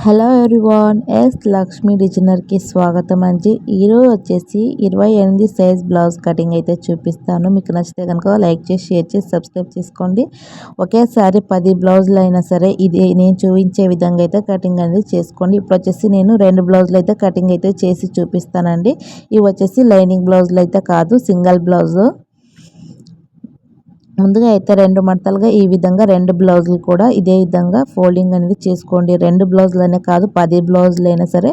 Hello everyone, Lakshmi డిజైనర్కి స్వాగతం అండి. ఈరోజు వచ్చేసి 28 సైజ్ బ్లౌజ్ కటింగ్ అయితే చూపిస్తాను. మీకు నచ్చితే కనుక లైక్ చేసి షేర్ చేసి సబ్స్క్రైబ్ చేసుకోండి. ఒకేసారి 10 బ్లౌజులు అయినా సరే ఇది నేను చూపించే విధంగా అయితే కటింగ్ అనేది చేసుకోండి. ఇప్పుడు వచ్చేసి నేను 2 బ్లౌజులు అయితే కటింగ్ అయితే చేసి చూపిస్తానండి. ఇవి వచ్చేసి లైనింగ్ బ్లౌజులు అయితే కాదు, సింగిల్ బ్లౌజు. ముందుగా అయితే 2 మడతలుగా ఈ విధంగా 2 బ్లౌజులు కూడా ఇదే విధంగా ఫోల్డింగ్ అనేది చేసుకోండి. 2 బ్లౌజులనే కాదు, 10 బ్లౌజులైనా సరే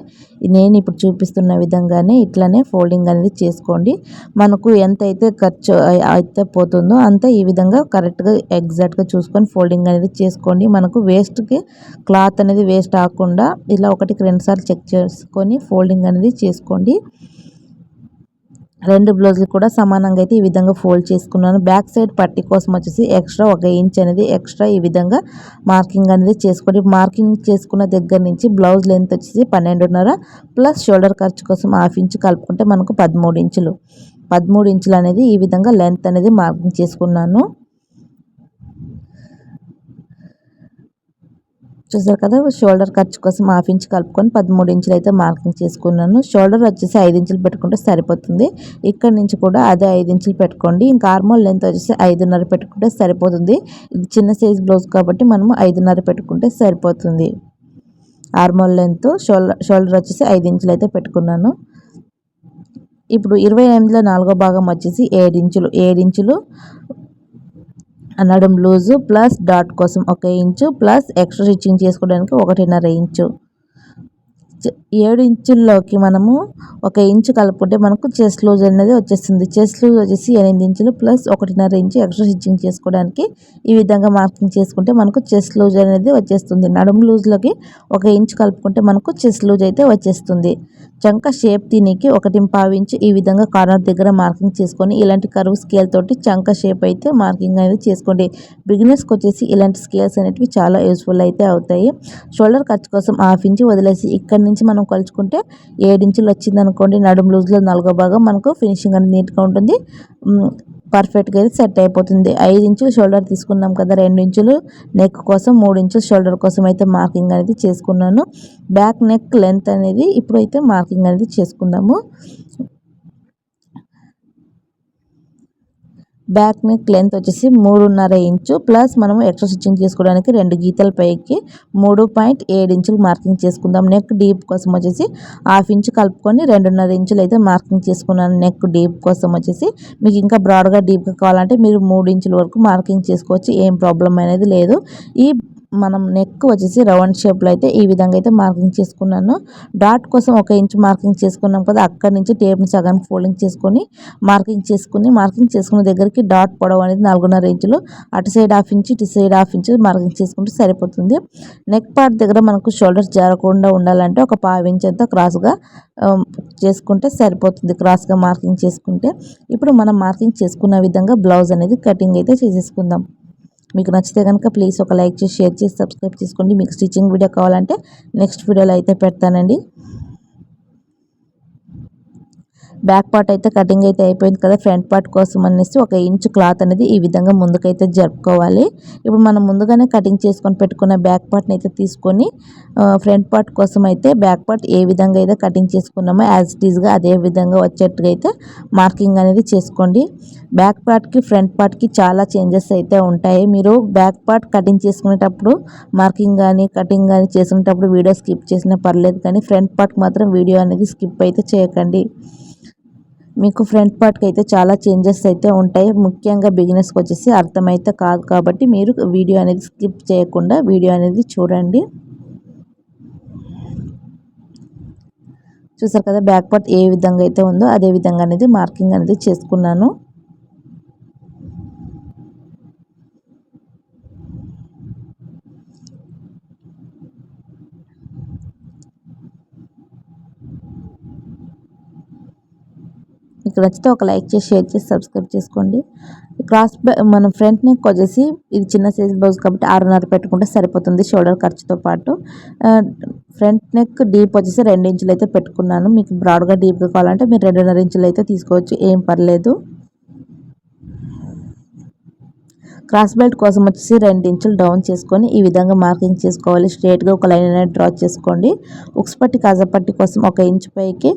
నేను ఇప్పుడు చూపిస్తున్న విధంగానే ఇట్లానే ఫోల్డింగ్ అనేది చేసుకోండి. మనకు ఎంత అయితే ఖర్చు అయితే పోతుందో అంత ఈ విధంగా కరెక్ట్గా ఎగ్జాక్ట్గా చూసుకొని ఫోల్డింగ్ అనేది చేసుకోండి. మనకు వేస్ట్కి క్లాత్ అనేది వేస్ట్ అవ్వకుండా ఇలా 1కి 2 సార్లు చెక్ చేసుకొని ఫోల్డింగ్ అనేది చేసుకోండి. 2 బ్లౌజులు కూడా సమానంగా అయితే ఈ విధంగా ఫోల్డ్ చేసుకున్నాను. బ్యాక్ సైడ్ పట్టీ కోసం వచ్చేసి ఎక్స్ట్రా 1 ఇంచ్ అనేది ఎక్స్ట్రా ఈ విధంగా మార్కింగ్ అనేది చేసుకోండి. మార్కింగ్ చేసుకున్న దగ్గర నుంచి బ్లౌజ్ లెంత్ వచ్చేసి 12.5 ప్లస్ షోల్డర్ ఖర్చు కోసం 1/2 ఇంచ్ కలుపుకుంటే మనకు 13 ఇంచులు. 13 ఇంచులు అనేది ఈ విధంగా లెంత్ అనేది మార్కింగ్ చేసుకున్నాను. చూసారు కదా, షోల్డర్ ఖర్చు కోసం 1/2 ఇంచ్ కలుపుకొని 13 ఇంచులు అయితే మార్కింగ్ చేసుకున్నాను. షోల్డర్ వచ్చేసి 5 ఇంచులు పెట్టుకుంటే సరిపోతుంది. ఇక్కడ నుంచి కూడా అదే 5 ఇంచులు పెట్టుకోండి. ఇంకా ఆర్మోల్ లెంత్ వచ్చేసి 5.5 పెట్టుకుంటే సరిపోతుంది. ఇది చిన్న సైజ్ బ్లౌజ్ కాబట్టి మనము 5.5 పెట్టుకుంటే సరిపోతుంది. ఆర్మోల్ లెంత్ షోల్డర్ వచ్చేసి 5 ఇంచులు అయితే పెట్టుకున్నాను. ఇప్పుడు 28లో 4వ భాగం వచ్చేసి 7 ఇంచులు నడుం లూజు ప్లస్ డాట్ కోసం 1 ఇంచు ప్లస్ ఎక్స్ట్రా స్టిచ్చింగ్ చేసుకోవడానికి 1.5 ఇంచు. 7 ఇంచుల్లోకి మనము 1 ఇంచు కలుపుకుంటే మనకు చెస్ట్ లూజ్ అనేది వచ్చేస్తుంది. చెస్ట్ లూజ్ వచ్చేసి 8 ఇంచులు ప్లస్ 1.5 ఇంచు ఎక్స్ట్రా స్టిచ్చింగ్ చేసుకోవడానికి ఈ విధంగా మార్కింగ్ చేసుకుంటే మనకు చెస్ట్ లూజ్ అనేది వచ్చేస్తుంది. నడుము లూజ్లోకి 1 ఇంచు కలుపుకుంటే మనకు చెస్ట్ లూజ్ అయితే వచ్చేస్తుంది. చంక షేప్ దీనికి 1.5 ఇంచు ఈ విధంగా కార్నర్ దగ్గర మార్కింగ్ చేసుకొని ఇలాంటి కర్వ్ స్కేల్ తోటి చంక షేప్ అయితే మార్కింగ్ అనేది చేసుకోండి. బిగినర్స్కి వచ్చేసి ఇలాంటి స్కేల్స్ అనేటివి చాలా యూస్ఫుల్ అయితే అవుతాయి. షోల్డర్ ఖర్చు కోసం 1/2 ఇంచు వదిలేసి ఇక్కడ నుంచి మనం కొలుచుకుంటే 7 ఇంచులు వచ్చింది అనుకోండి. నడుము లూజ్లో 4వ భాగం మనకు ఫినిషింగ్ అనేది నీట్గా ఉంటుంది. పర్ఫెక్ట్గా అయితే సెట్ అయిపోతుంది. 5 ఇంచులు షోల్డర్ తీసుకున్నాం కదా, 2 ఇంచులు నెక్ కోసం, 3 ఇంచులు షోల్డర్ కోసం అయితే మార్కింగ్ అనేది చేసుకున్నాను. బ్యాక్ నెక్ లెంత్ అనేది ఇప్పుడైతే మార్కింగ్ అనేది చేసుకుందాము. బ్యాక్ నెక్ లెంత్ వచ్చేసి 3.5 ఇంచు ప్లస్ మనము ఎక్స్ట్రా స్టిచ్చింగ్ చేసుకోవడానికి 2 గీతల పైకి 3.7 ఇంచులు మార్కింగ్ చేసుకుందాం. నెక్ డీప్ కోసం వచ్చేసి 1/2 ఇంచు కలుపుకొని 2.5 ఇంచులు అయితే మార్కింగ్ చేసుకున్నాను. నెక్ డీప్ కోసం వచ్చేసి మీకు ఇంకా బ్రాడ్గా డీప్గా కావాలంటే మీరు 3 ఇంచుల వరకు మార్కింగ్ చేసుకోవచ్చు. ఏం ప్రాబ్లం అనేది లేదు. ఈ మనం నెక్ వచ్చేసి రౌండ్ షేప్లో అయితే ఈ విధంగా అయితే మార్కింగ్ చేసుకున్నాను. డాట్ కోసం 1 ఇంచు మార్కింగ్ చేసుకున్నాం కదా, అక్కడి నుంచి టేప్ని సగం ఫోల్డింగ్ చేసుకొని మార్కింగ్ చేసుకున్న దగ్గరికి డాట్ పొడవు అనేది 4.5 ఇంచులు, అటు సైడ్ 1/2 ఇంచు ఇటు సైడ్ 1/2 ఇంచు మార్కింగ్ చేసుకుంటే సరిపోతుంది. నెక్ పార్ట్ దగ్గర మనకు షోల్డర్స్ జారకుండా ఉండాలంటే 1/4 ఇంచు అంతా క్రాస్గా చేసుకుంటే సరిపోతుంది. క్రాస్గా మార్కింగ్ చేసుకుంటే ఇప్పుడు మనం మార్కింగ్ చేసుకున్న విధంగా బ్లౌజ్ అనేది కటింగ్ అయితే చేసేసుకుందాం. మీకు నచ్చితే కనుక ప్లీజ్ ఒక లైక్ చేసి షేర్ చేసి సబ్స్క్రైబ్ చేసుకోండి. మీకు స్టిచ్చింగ్ వీడియో కావాలంటే నెక్స్ట్ వీడియోలో అయితే పెడతానండి. బ్యాక్ పార్ట్ అయితే కటింగ్ అయితే అయిపోయింది కదా. ఫ్రంట్ పార్ట్ కోసం అనేసి 1 ఇంచు క్లాత్ అనేది ఈ విధంగా ముందుకైతే జరుపుకోవాలి. ఇప్పుడు మనం ముందుగానే కటింగ్ చేసుకొని పెట్టుకున్న బ్యాక్ పార్ట్ని అయితే తీసుకొని ఫ్రంట్ పార్ట్ కోసం అయితే బ్యాక్ పార్ట్ ఏ విధంగా అయితే కటింగ్ చేసుకున్నామో యాజ్ ఇట్ ఈస్గా అదే విధంగా వచ్చేట్టుగా అయితే మార్కింగ్ అనేది చేసుకోండి. బ్యాక్ పార్ట్కి ఫ్రంట్ పార్ట్కి చాలా చేంజెస్ అయితే ఉంటాయి. మీరు బ్యాక్ పార్ట్ కటింగ్ చేసుకునేటప్పుడు మార్కింగ్ కానీ కటింగ్ కానీ చేసుకునేటప్పుడు వీడియో స్కిప్ చేసినా పర్లేదు, కానీ ఫ్రంట్ పార్ట్ మాత్రం వీడియో అనేది స్కిప్ అయితే చేయకండి. మీకు ఫ్రంట్ పార్ట్కి అయితే చాలా చేంజెస్ అయితే ఉంటాయి. ముఖ్యంగా బిగినర్స్కి వచ్చేసి అర్థమైతే కాదు కాబట్టి మీరు వీడియో అనేది స్కిప్ చేయకుండా వీడియో అనేది చూడండి. చూసారు కదా, బ్యాక్ పార్ట్ ఏ విధంగా అయితే ఉందో అదే విధంగా అనేది మార్కింగ్ అనేది చేసుకున్నాను. మీకు నచ్చితే ఒక లైక్ చేసి షేర్ చేసి సబ్స్క్రైబ్ చేసుకోండి. మనం ఫ్రంట్ నెక్ వచ్చేసి ఇది చిన్న సైజ్ బ్లౌజ్ కాబట్టి 6.5 పెట్టుకుంటే సరిపోతుంది షోల్డర్ ఖర్చుతో పాటు. ఫ్రంట్ నెక్ డీప్ వచ్చేసి 2 ఇంచులు అయితే పెట్టుకున్నాను. మీకు బ్రాడ్గా డీప్గా కావాలంటే మీరు 2.5 ఇంచులు అయితే తీసుకోవచ్చు, ఏం పర్లేదు. క్రాస్ బెల్ట్ కోసం వచ్చేసి 2 ఇంచులు డౌన్ చేసుకొని ఈ విధంగా మార్కింగ్ చేసుకోవాలి. స్ట్రైట్గా ఒక లైన్ అనేది డ్రా చేసుకోండి. ఉక్సుపట్టి కాజాపట్టి కోసం 1 ఇంచు పైకి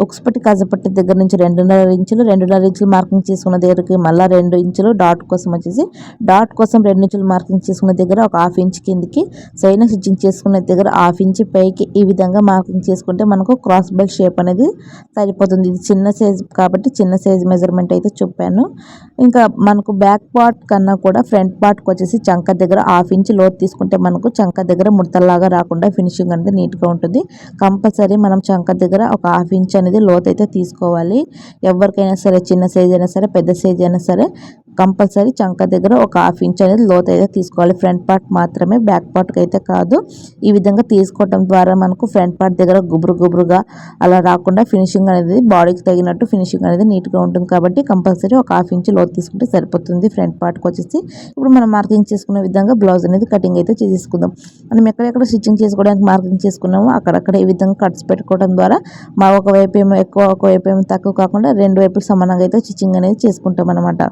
ఉక్సుపట్టి కాజాపట్టి దగ్గర నుంచి 2.5 ఇంచులు మార్కింగ్ చేసుకున్న దగ్గరికి మళ్ళీ 2 ఇంచులు డాట్ కోసం వచ్చేసి డాట్ కోసం 2 ఇంచులు మార్కింగ్ చేసుకున్న దగ్గర ఒక 1/2 ఇంచ్ కిందికి సైడ్ స్టిచ్చింగ్ చేసుకున్న దగ్గర 1/2 ఇంచ్ పైకి ఈ విధంగా మార్కింగ్ చేసుకుంటే మనకు క్రాస్ బెల్ట్ షేప్ అనేది సరిపోతుంది. ఇది చిన్న సైజ్ కాబట్టి చిన్న సైజ్ మెజర్మెంట్ అయితే చెప్పాను. ఇంకా మనకు బ్యాక్ పార్ట్ కన్నా కూడా ఫ్రంట్ పార్ట్కి వచ్చేసి చంక దగ్గర 1/2 ఇంచ్ లోతు తీసుకుంటే మనకు చంక దగ్గర ముడతల్లాగా రాకుండా ఫినిషింగ్ అనేది నీట్గా ఉంటుంది. కంపల్సరీ మనం చంక దగ్గర ఒక 1/2 ఇంచ్ అనేది లోతు అయితే తీసుకోవాలి. ఎవరికైనా సరే చిన్న సైజ్ అయినా సరే పెద్ద సైజ్ అయినా సరే కంపల్సరీ చంక దగ్గర ఒక 1/2 ఇంచ్ అనేది లోతు అయితే తీసుకోవాలి. ఫ్రంట్ పార్ట్ మాత్రమే, బ్యాక్ పార్ట్కి అయితే కాదు. ఈ విధంగా తీసుకోవడం ద్వారా మనకు ఫ్రంట్ పార్ట్ దగ్గర గుబురుగా అలా రాకుండా ఫినిషింగ్ అనేది బాడీకి తగినట్టు ఫినిషింగ్ అనేది నీట్గా ఉంటుంది. కాబట్టి కంపల్సరీ ఒక 1/2 ఇంచ్ లోతు తీసుకుంటే సరిపోతుంది ఫ్రంట్ పార్ట్కి వచ్చేసి. ఇప్పుడు మనం మార్కింగ్ చేసుకునే విధంగా బ్లౌజ్ అనేది కటింగ్ అయితే చేసుకుందాం. మనం ఎక్కడెక్కడ స్టిచ్చింగ్ చేసుకోవడానికి మార్కింగ్ చేసుకున్నామో అక్కడక్కడ ఈ విధంగా కట్స్ పెట్టుకోవడం ద్వారా ఒకవైపు ఏమో ఎక్కువ ఒకవైపు ఏమో తక్కువ కాకుండా 2 వైపులు సమానంగా అయితే స్టిచ్చింగ్ అనేది చేసుకుంటాం అనమాట.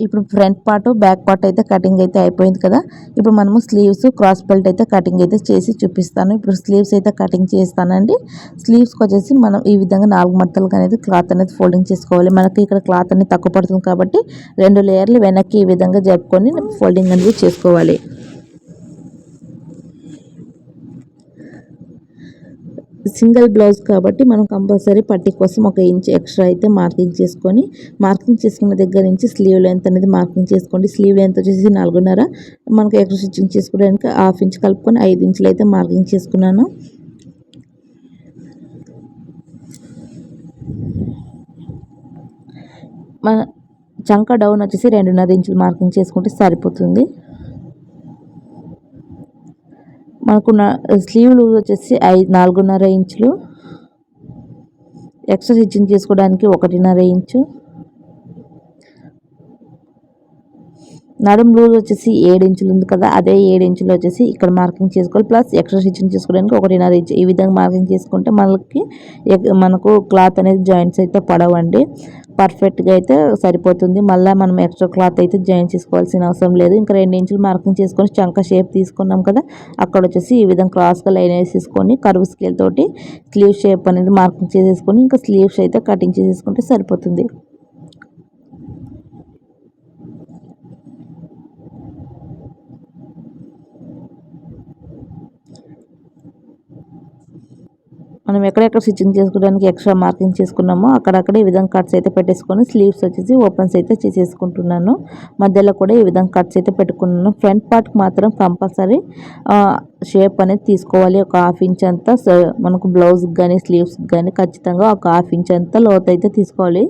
ఇప్పుడు ఫ్రంట్ పార్ట్ బ్యాక్ పార్ట్ అయితే కటింగ్ అయితే అయిపోయింది కదా. ఇప్పుడు మనము స్లీవ్స్ క్రాస్ బెల్ట్ అయితే కటింగ్ అయితే చేసి చూపిస్తాను. ఇప్పుడు స్లీవ్స్ అయితే కటింగ్ చేస్తానండి. స్లీవ్స్కి వచ్చేసి మనం ఈ విధంగా 4 మడతలుగా అనేది క్లాత్ అనేది ఫోల్డింగ్ చేసుకోవాలి. మనకి ఇక్కడ క్లాత్ అనేది తక్కువ పడుతుంది కాబట్టి 2 లేయర్లు వెనక్కి ఈ విధంగా జరుపుకొని ఫోల్డింగ్ అనేది చేసుకోవాలి. సింగిల్ బ్లౌజ్ కాబట్టి మనం కంపల్సరీ పట్టీ కోసం 1 ఇంచ్ ఎక్స్ట్రా అయితే మార్కింగ్ చేసుకున్న దగ్గర నుంచి స్లీవ్ లెంత్ అనేది మార్కింగ్ చేసుకోండి. స్లీవ్ లెంత్ వచ్చేసి 4.5, మనకు ఎక్స్ట్రా స్టిచ్చింగ్ చేసుకోవడానికి 1/2 ఇంచ్ కలుపుకొని 5 ఇంచులు అయితే మార్కింగ్ చేసుకున్నాను. మన చంక డౌన్ వచ్చేసి 2.5 ఇంచులు మార్కింగ్ చేసుకుంటే సరిపోతుంది. మనకు స్లీవ్ లూజ్ వచ్చేసి 4.5 ఇంచులు, ఎక్స్ట్రా స్టిచ్చింగ్ చేసుకోవడానికి 1.5 ఇంచు, నడుము లూజ్ వచ్చేసి 7 ఇంచులు ఉంది కదా, అదే 7 ఇంచులు వచ్చేసి ఇక్కడ మార్కింగ్ చేసుకోవాలి. ప్లస్ ఎక్స్ట్రా స్టిచ్చింగ్ చేసుకోవడానికి 1.5 ఇంచు ఈ విధంగా మార్కింగ్ చేసుకుంటే మనకు క్లాత్ అనేది జాయింట్స్ అయితే పడవండి. పర్ఫెక్ట్గా అయితే సరిపోతుంది. మళ్ళీ మనం ఎక్స్ట్రా క్లాత్ అయితే జాయిన్ చేసుకోవాల్సిన అవసరం లేదు. ఇంకా 2 ఇంచులు మార్కింగ్ చేసుకొని చంక షేప్ తీసుకున్నాం కదా, అక్కడ వచ్చేసి ఈ విధంగా క్రాస్గా లైన్ వేసేసుకొని కర్వ్ స్కేల్ తోటి స్లీవ్ షేప్ అనేది మార్కింగ్ చేసేసుకొని ఇంకా స్లీవ్స్ అయితే కటింగ్ చేసేసుకుంటే సరిపోతుంది. మనం ఎక్కడెక్కడ స్టిచ్చింగ్ చేసుకోవడానికి ఎక్స్ట్రా మార్కింగ్ చేసుకున్నామో అక్కడక్కడ ఈ విధంగా కట్స్ అయితే పెట్టేసుకొని స్లీవ్స్ వచ్చేసి ఓపెన్స్ అయితే చేసేసుకుంటున్నాను. మధ్యలో కూడా ఈ విధంగా కట్స్ అయితే పెట్టుకున్నాను. ఫ్రంట్ పార్ట్కి మాత్రం కంపల్సరీ షేప్ అనేది తీసుకోవాలి. ఒక 1/2 ఇంచ్ అంతా మనకు బ్లౌజ్కి కానీ స్లీవ్స్కి కానీ ఖచ్చితంగా ఒక 1/2 ఇంచ్ అంతా లోతు అయితే తీసుకోవాలి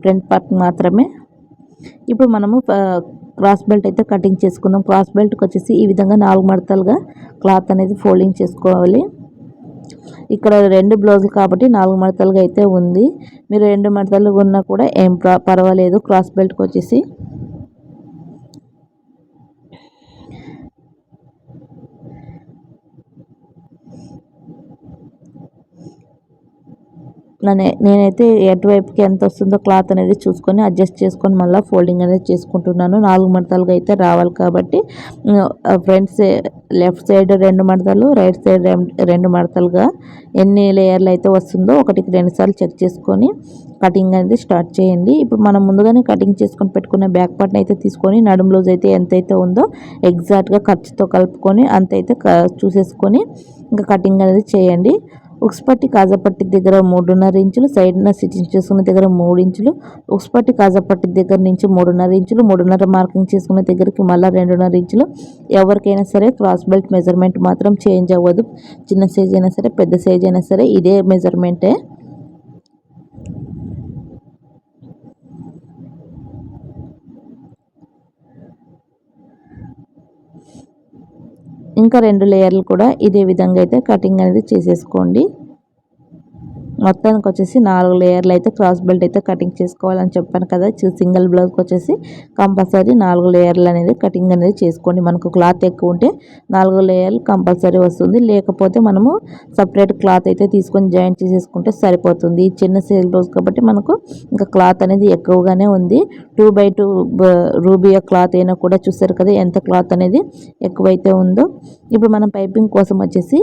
ఫ్రంట్ పార్ట్కి మాత్రమే. ఇప్పుడు మనము క్రాస్ బెల్ట్ అయితే కటింగ్ చేసుకుందాం. క్రాస్ బెల్ట్కి వచ్చేసి ఈ విధంగా 4 మడతలుగా క్లాత్ అనేది ఫోల్డింగ్ చేసుకోవాలి. ఇక్కడ 2 బ్లౌజులు కాబట్టి 4 మడతలుగా అయితే ఉంది. మీరు 2 మడతలుగా ఉన్నా కూడా ఏం పర్వాలేదు. క్రాస్ బెల్ట్కి వచ్చేసి నేనైతే ఎటువైపుకి ఎంత వస్తుందో క్లాత్ అనేది చూసుకొని అడ్జస్ట్ చేసుకొని మళ్ళీ ఫోల్డింగ్ అనేది చేసుకుంటున్నాను. 4 మడతలుగా అయితే రావాలి కాబట్టి ఫ్రంట్ లెఫ్ట్ సైడ్ 2 మడతలు, రైట్ సైడ్ 2 మడతలుగా ఎన్ని లేయర్లు అయితే వస్తుందో 1కి 2 సార్లు చెక్ చేసుకొని కటింగ్ అనేది స్టార్ట్ చేయండి. ఇప్పుడు మనం ముందుగానే కటింగ్ చేసుకొని పెట్టుకున్న బ్యాక్ పార్ట్ని అయితే తీసుకొని నడుము లూజ్ అయితే ఎంతైతే ఉందో ఎగ్జాక్ట్గా ఖర్చుతో కలుపుకొని అంతైతే చూసేసుకొని ఇంకా కటింగ్ అనేది చేయండి. ఉక్సుపట్టి కాజాపట్టి దగ్గర 3.5 ఇంచులు, సైడ్న స్టిచ్చింగ్ చేసుకున్న దగ్గర 3 ఇంచులు, ఉక్సుపట్టి కాజాపట్టి దగ్గర నుంచి 3.5 ఇంచులు, 3.5 మార్కింగ్ చేసుకున్న దగ్గరికి మళ్ళీ 2.5 ఇంచులు. ఎవరికైనా సరే క్రాస్ బెల్ట్ మెజర్మెంట్ మాత్రం చేంజ్ అవ్వదు. చిన్న సైజ్ అయినా సరే పెద్ద సైజ్ అయినా సరే ఇదే మెజర్మెంటే. ఇంకా 2 లేయర్లు కూడా ఇదే విధంగా అయితే కటింగ్ అనేది చేసేసుకోండి. మొత్తానికి వచ్చేసి 4 లేయర్లు అయితే క్రాస్ బెల్ట్ అయితే కటింగ్ చేసుకోవాలని చెప్పాను కదా. సింగిల్ బ్లౌజ్కి వచ్చేసి కంపల్సరీ 4 లేయర్లు అనేది కటింగ్ అనేది చేసుకోండి. మనకు క్లాత్ ఎక్కువ ఉంటే 4 లేయర్లు కంపల్సరీ వస్తుంది. లేకపోతే మనము సపరేట్ క్లాత్ అయితే తీసుకొని జాయింట్ చేసేసుకుంటే సరిపోతుంది. చిన్న సైజ్ బ్లౌజ్ కాబట్టి మనకు ఇంకా క్లాత్ అనేది ఎక్కువగానే ఉంది. 2x2 రూబియా క్లాత్ అయినా కూడా చూస్తారు కదా ఎంత క్లాత్ అనేది ఎక్కువైతే ఉందో. ఇప్పుడు మనం పైపింగ్ కోసం వచ్చేసి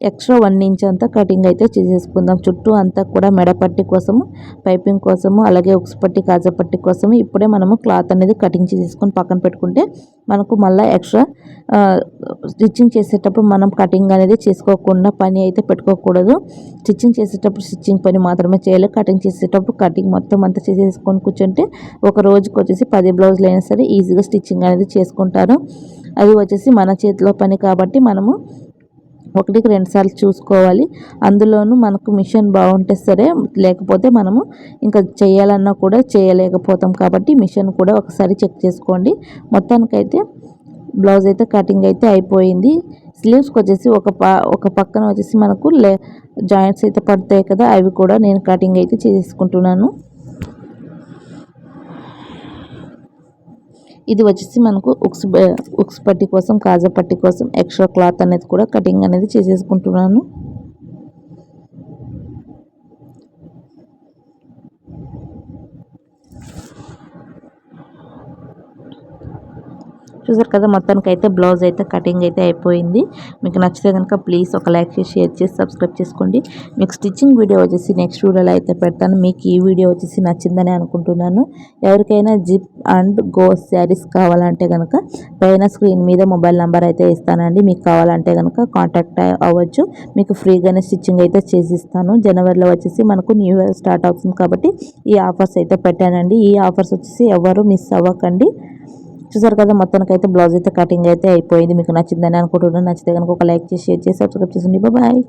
ఎక్స్ట్రా 1 ఇంచ్ అంతా కటింగ్ అయితే చేసేసుకుందాం. చుట్టూ అంతా కూడా మెడపట్టి కోసము, పైపింగ్ కోసము, అలాగే ఉక్స్ పట్టి, కాజా పట్టి కోసము ఇప్పుడే మనము క్లాత్ అనేది కటింగ్ చేసేసుకొని పక్కన పెట్టుకుంటే మనకు మళ్ళీ ఎక్స్ట్రా స్టిచ్చింగ్ చేసేటప్పుడు మనం కటింగ్ అనేది చేసుకోకుండా పని అయితే పెట్టుకోకూడదు. స్టిచ్చింగ్ చేసేటప్పుడు స్టిచ్చింగ్ పని మాత్రమే చేయాలి. కటింగ్ చేసేటప్పుడు కటింగ్ మొత్తం అంతా చేసేసుకొని కూర్చుంటే ఒక రోజుకి వచ్చేసి 10 బ్లౌజులు అయినా సరే ఈజీగా స్టిచ్చింగ్ అనేది చేసుకుంటారు. అది వచ్చేసి మన చేతిలో పని కాబట్టి మనము 1కి 2 సార్లు చూసుకోవాలి. అందులోనూ మనకు మిషన్ బాగుంటే సరే, లేకపోతే మనము ఇంకా చేయాలన్నా కూడా చేయలేకపోతాం కాబట్టి మిషన్ కూడా ఒకసారి చెక్ చేసుకోండి. మొత్తానికైతే బ్లౌజ్ అయితే కటింగ్ అయితే అయిపోయింది. స్లీవ్స్కి వచ్చేసి ఒక పక్కన వచ్చేసి మనకు జాయింట్స్ అయితే పడతాయి కదా, అవి కూడా నేను కటింగ్ అయితే చేసుకుంటున్నాను. ఇది వచ్చేసి మనకు ఉక్స్ పట్టి కోసం, కాజా పట్టి కోసం ఎక్స్ట్రా క్లాత్ అనేది కూడా కటింగ్ అనేది చేసేసుకుంటున్నాను. చూసారు కదా, మొత్తానికి అయితే బ్లౌజ్ అయితే కటింగ్ అయితే అయిపోయింది. మీకు నచ్చితే కనుక ప్లీజ్ ఒక లైక్ చేసి, షేర్ చేసి, సబ్స్క్రైబ్ చేసుకోండి. మీకు స్టిచ్చింగ్ వీడియో వచ్చేసి నెక్స్ట్ వీడియోలో అయితే పెడతాను. మీకు ఈ వీడియో వచ్చేసి నచ్చిందని అనుకుంటున్నాను. ఎవరికైనా జిప్ అండ్ గో శారీస్ కావాలంటే కనుక పైన స్క్రీన్ మీద మొబైల్ నెంబర్ అయితే ఇస్తానండి. మీకు కావాలంటే కనుక కాంటాక్ట్ అవ్వచ్చు. మీకు ఫ్రీగానే స్టిచ్చింగ్ అయితే చేసిస్తాను. జనవరిలో వచ్చేసి మనకు న్యూ ఇయర్ స్టార్ట్ అవుతుంది కాబట్టి ఈ ఆఫర్స్ అయితే పెట్టానండి. ఈ ఆఫర్స్ వచ్చేసి ఎవరు మిస్ అవ్వకండి. చూసారు కదా, మొత్తానికి అయితే బ్లౌజ్ అయితే కటింగ్ అయితే అయిపోయింది. మీకు నచ్చిందని అనుకుంటున్నాను. నచ్చితే కనుక ఒక లైక్ చేసి, షేర్ చేసి, సబ్స్క్రైబ్ చేయండి. బాయ్.